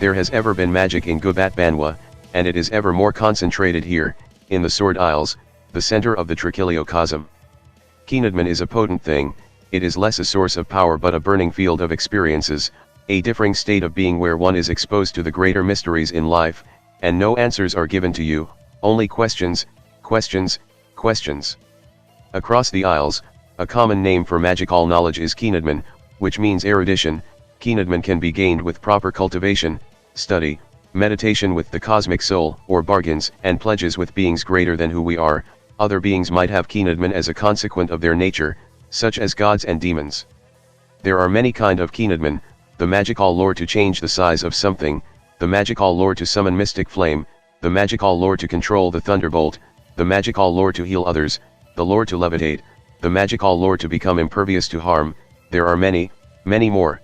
There has ever been magic in Gubat Banwa, and it is ever more concentrated here, in the Sword Isles, the center of the trichiliocosm. Makinaadmanon is a potent thing, it is less a source of power but a burning field of experiences, a differing state of being where one is exposed to the greater mysteries in life, and no answers are given to you, only questions, questions, questions. Across the Isles, a common name for magical knowledge is Makinaadmanon, which means erudition. Makinaadmanon can be gained with proper cultivation, study, meditation with the cosmic soul, or bargains and pledges with beings greater than who we are. Other beings might have Makinaadmanon as a consequent of their nature, such as gods and demons. There are many kind of Makinaadmanon, the magical lore to change the size of something, the magical lore to summon mystic flame, the magical lore to control the thunderbolt, the magical lore to heal others, the lore to levitate, the magical lore to become impervious to harm. There are many, many more.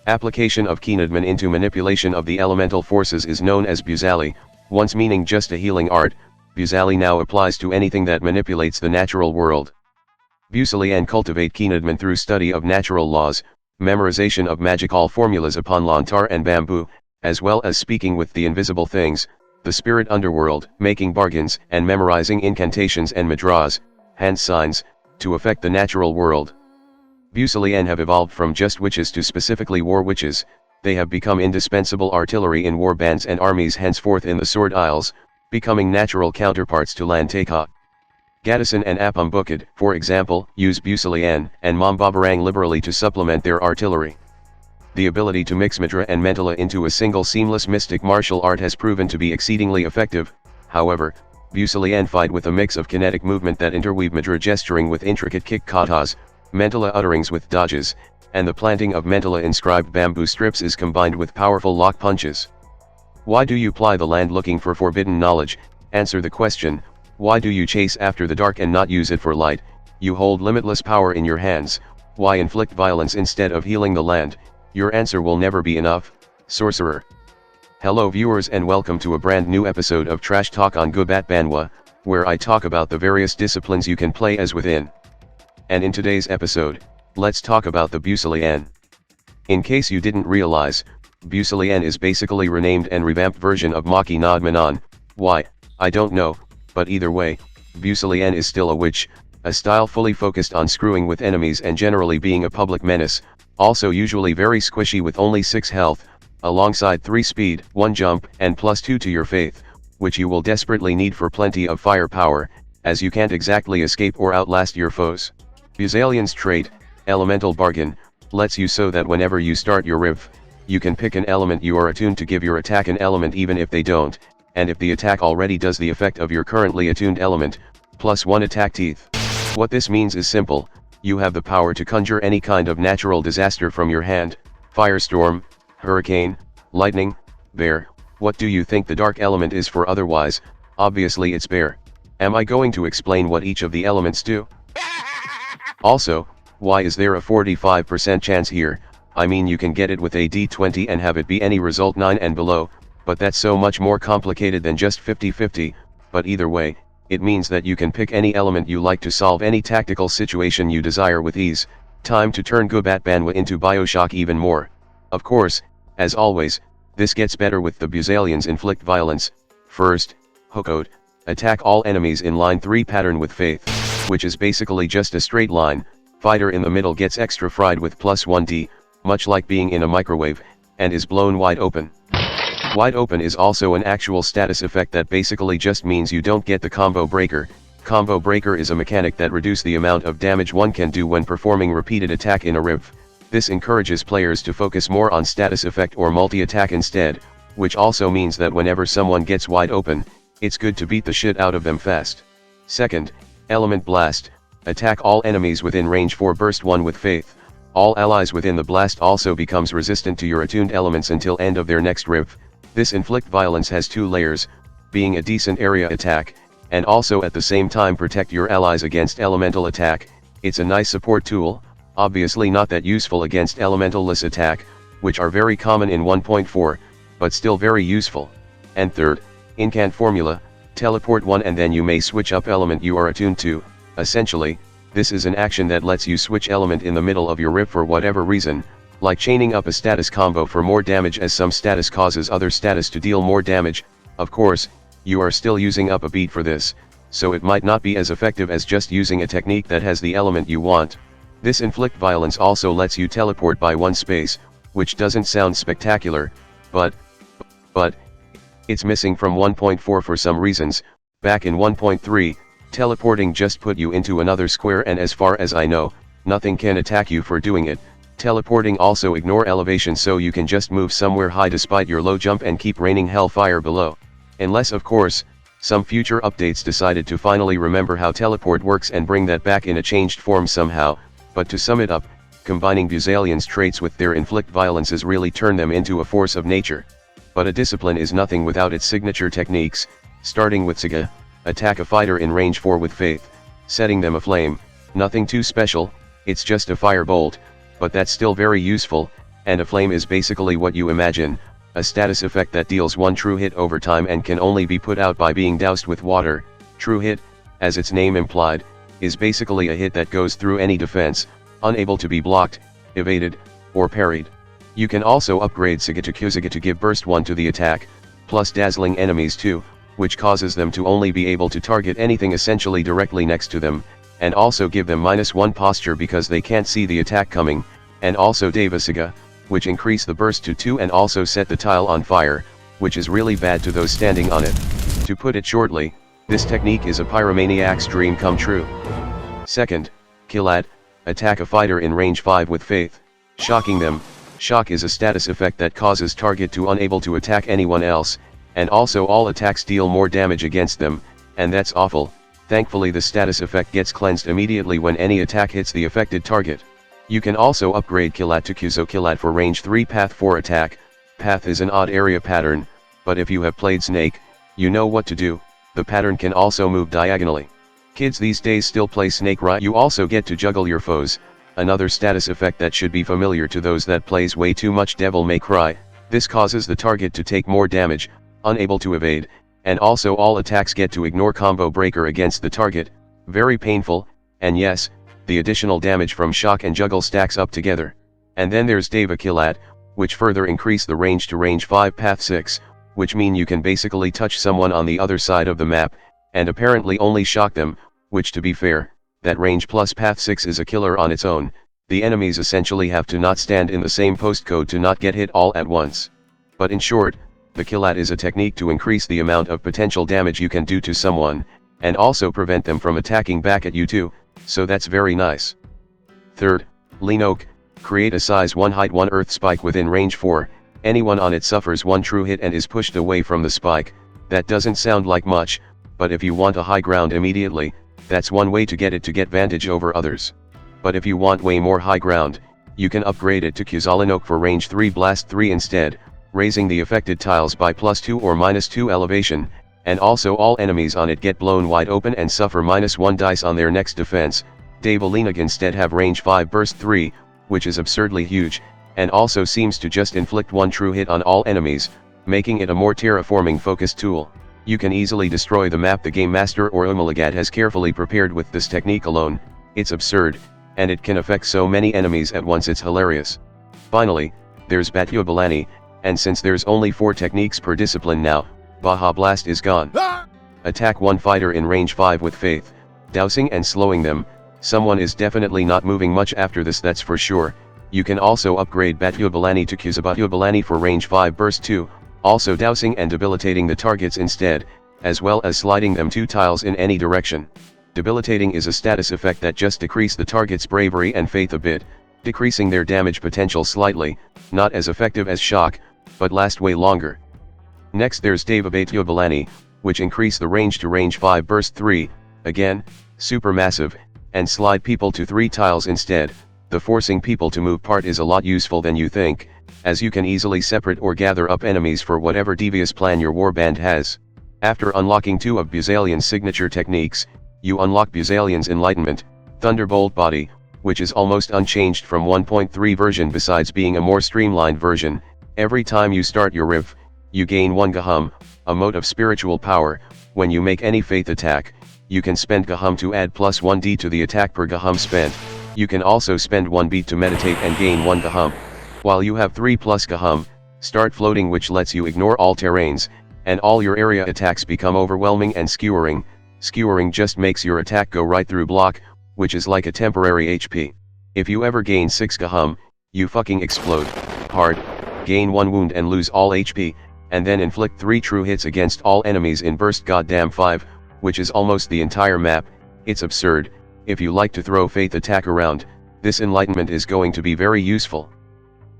Application of Makinaadmanon into manipulation of the elemental forces is known as Busalian, once meaning just a healing art. Busalian now applies to anything that manipulates the natural world. Busalian cultivate Makinaadmanon through study of natural laws, memorization of magical formulas upon lontar and bamboo, as well as speaking with the invisible things, the spirit underworld, making bargains and memorizing incantations and mudras, hand signs, to affect the natural world. Busalian have evolved from just witches to specifically war witches. They have become indispensable artillery in war bands and armies henceforth in the Sword Isles, becoming natural counterparts to Lantaka. Gadasan and Apam Bukid, for example, use Busalian and Mambabarang liberally to supplement their artillery. The ability to mix Mudra and Mentala into a single seamless mystic martial art has proven to be exceedingly effective. However, Busalian fight with a mix of kinetic movement that interweave Mudra gesturing with intricate kick katas, Mentala utterings with dodges, and the planting of Mentala inscribed bamboo strips is combined with powerful lock punches. Why do you ply the land looking for forbidden knowledge? Answer the question, why do you chase after the dark and not use it for light? You hold limitless power in your hands, why inflict violence instead of healing the land? Your answer will never be enough, Sorcerer. Hello viewers and welcome to a brand new episode of Trashtalk on Gubat Banwa, where I talk about the various disciplines you can play as within. And in today's episode, let's talk about the Busalian. In case you didn't realize, Busalian is basically renamed and revamped version of Makinaadmanon. Why, I don't know, but either way, Busalian is still a witch, a style fully focused on screwing with enemies and generally being a public menace, also usually very squishy with only 6 health, alongside 3 speed, 1 jump, and +2 to your faith, which you will desperately need for plenty of firepower, as you can't exactly escape or outlast your foes. Busalian's trait, Elemental Bargain, lets you so that whenever you start your riv, you can pick an element you are attuned to give your attack an element even if they don't, and if the attack already does the effect of your currently attuned element, +1 attack teeth. What this means is simple, you have the power to conjure any kind of natural disaster from your hand, firestorm, hurricane, lightning, bear. What do you think the dark element is for otherwise? Obviously it's bear. Am I going to explain what each of the elements do? Also, why is there a 45% chance here? I mean you can get it with a d20 and have it be any result 9 and below, but that's so much more complicated than just 50-50, but either way, it means that you can pick any element you like to solve any tactical situation you desire with ease. Time to turn Gubat Banwa into Bioshock even more. Of course, as always, this gets better with the Busalians inflict violence. First, Occult, attack all enemies in line 3 pattern with faith, which is basically just a straight line. Fighter in the middle gets extra fried with +1d, much like being in a microwave, and is blown wide open. Wide open is also an actual status effect that basically just means you don't get the combo breaker. Combo breaker is a mechanic that reduces the amount of damage one can do when performing repeated attack in a riv. This encourages players to focus more on status effect or multi-attack instead, which also means that whenever someone gets wide open, it's good to beat the shit out of them fast. Second, Element Blast, attack all enemies within range for burst 1 with faith. All allies within the blast also becomes resistant to your attuned elements until end of their next riv. This inflict violence has 2 layers, being a decent area attack, and also at the same time protect your allies against elemental attack. It's a nice support tool, obviously not that useful against elementalless attack, which are very common in 1.4, but still very useful. And third, Incant Formula, teleport 1 and then you may switch up element you are attuned to. Essentially, this is an action that lets you switch element in the middle of your riv for whatever reason, Like chaining up a status combo for more damage, as some status causes other status to deal more damage. Of course, you are still using up a beat for this, so it might not be as effective as just using a technique that has the element you want. This inflict violence also lets you teleport by one space, which doesn't sound spectacular, but it's missing from 1.4 for some reasons. Back in 1.3, teleporting just put you into another square, and as far as I know, nothing can attack you for doing it. Teleporting also ignore elevation, so you can just move somewhere high despite your low jump and keep raining hellfire below. Unless of course, some future updates decided to finally remember how teleport works and bring that back in a changed form somehow. But to sum it up, combining Busalian's traits with their inflict violences really turn them into a force of nature. But a discipline is nothing without its signature techniques, starting with Saga, attack a fighter in range 4 with faith, setting them aflame. Nothing too special, it's just a firebolt, but that's still very useful, and a flame is basically what you imagine, a status effect that deals one true hit over time and can only be put out by being doused with water. True hit, as its name implied, is basically a hit that goes through any defense, unable to be blocked, evaded, or parried. You can also upgrade Saga to Q-Saga to give burst 1 to the attack, plus dazzling enemies too, which causes them to only be able to target anything essentially directly next to them, and also give them -1 posture because they can't see the attack coming, and also Deva Saga, which increase the burst to 2 and also set the tile on fire, which is really bad to those standing on it. To put it shortly, this technique is a pyromaniac's dream come true. Second, Killat, attack a fighter in range 5 with faith, shocking them. Shock is a status effect that causes target to unable to attack anyone else, and also all attacks deal more damage against them, and that's awful. Thankfully the status effect gets cleansed immediately when any attack hits the affected target. You can also upgrade Killat to Kuzo Killat for range 3 path 4 attack. Path is an odd area pattern, but if you have played Snake, you know what to do. The pattern can also move diagonally. Kids these days still play Snake, right? You also get to juggle your foes, another status effect that should be familiar to those that plays way too much Devil May Cry. This causes the target to take more damage, unable to evade, and also all attacks get to ignore combo breaker against the target. Very painful, and yes, the additional damage from shock and juggle stacks up together. And then there's Deva Killat, which further increase the range to range 5 path 6, which mean you can basically touch someone on the other side of the map, and apparently only shock them, which to be fair, that range plus path 6 is a killer on its own. The enemies essentially have to not stand in the same postcode to not get hit all at once. But in short, the Killat is a technique to increase the amount of potential damage you can do to someone, and also prevent them from attacking back at you too, so that's very nice. Third, Lean Oak, create a size 1 height 1 earth spike within range 4, anyone on it suffers 1 true hit and is pushed away from the spike. That doesn't sound like much, but if you want a high ground immediately, that's one way to get it to get vantage over others. But if you want way more high ground, you can upgrade it to Busalian Oak for range 3 blast 3 instead, raising the affected tiles by +2 or -2 elevation, and also all enemies on it get blown wide open and suffer -1 dice on their next defense. Debolina instead have range 5 burst 3, which is absurdly huge, and also seems to just inflict 1 true hit on all enemies, making it a more terraforming focused tool. You can easily destroy the map the Game Master or Umalagat has carefully prepared with this technique alone. It's absurd, and it can affect so many enemies at once it's hilarious. Finally, there's Debolina, and since there's only 4 techniques per discipline now, Baja Blast is gone. Attack one fighter in range 5 with faith, dousing and slowing them. Someone is definitely not moving much after this, that's for sure. You can also upgrade Debolina to Debolina for range 5 burst 2, also dousing and debilitating the targets instead, as well as sliding them 2 tiles in any direction. Debilitating is a status effect that just decreases the target's bravery and faith a bit, decreasing their damage potential slightly, not as effective as shock, but last way longer. Next there's Deva Debolina, which increase the range to range 5 burst 3, again, super massive, and slide people to 3 tiles instead. The forcing people to move part is a lot useful than you think, as you can easily separate or gather up enemies for whatever devious plan your warband has. After unlocking 2 of Busalian's signature techniques, you unlock Busalian's Enlightenment, Thunderbolt Body, which is almost unchanged from 1.3 version besides being a more streamlined version. Every time you start your riv, you gain 1 Gahum, a mote of spiritual power. When you make any faith attack, you can spend Gahum to add +1d to the attack per Gahum spent. You can also spend 1 beat to meditate and gain 1 Gahum. While you have 3 plus Kahum, start floating, which lets you ignore all terrains, and all your area attacks become overwhelming and skewering. Skewering just makes your attack go right through block, which is like a temporary HP. If you ever gain 6 Kahum, you fucking explode hard, gain 1 wound and lose all HP, and then inflict 3 true hits against all enemies in burst goddamn 5, which is almost the entire map. It's absurd. If you like to throw faith attack around, this enlightenment is going to be very useful.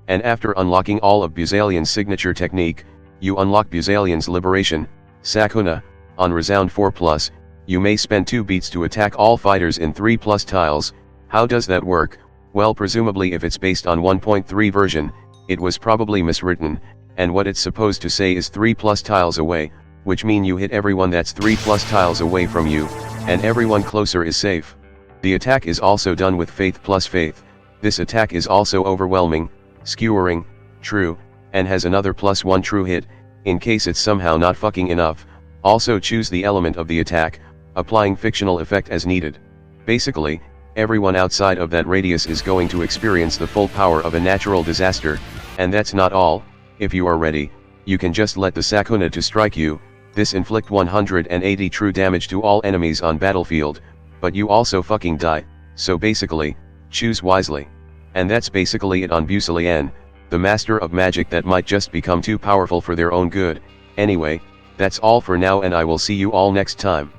And after unlocking all of Busalian's signature technique, you unlock Busalian's Liberation, Sakuna, on Resound 4+, you may spend 2 beats to attack all fighters in 3+ tiles. How does that work? Well, presumably if it's based on 1.3 version, it was probably miswritten, and what it's supposed to say is 3+ tiles away, which mean you hit everyone that's 3+ tiles away from you, and everyone closer is safe. The attack is also done with Faith plus Faith. This attack is also overwhelming, skewering, true, and has another +1 true hit, in case it's somehow not fucking enough. Also choose the element of the attack, applying fictional effect as needed. Basically, everyone outside of that radius is going to experience the full power of a natural disaster, and that's not all. If you are ready, you can just let the Sakuna to strike you. This inflict 180 true damage to all enemies on battlefield, but you also fucking die, so basically, choose wisely. And that's basically it on Busalian, the master of magic that might just become too powerful for their own good. Anyway, that's all for now, and I will see you all next time.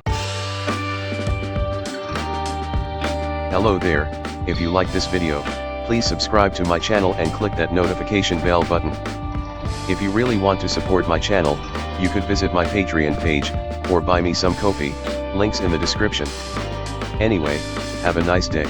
Hello there. If you like this video, please subscribe to my channel and click that notification bell button. If you really want to support my channel, you could visit my Patreon page, or buy me some coffee, links in the description. Anyway, have a nice day.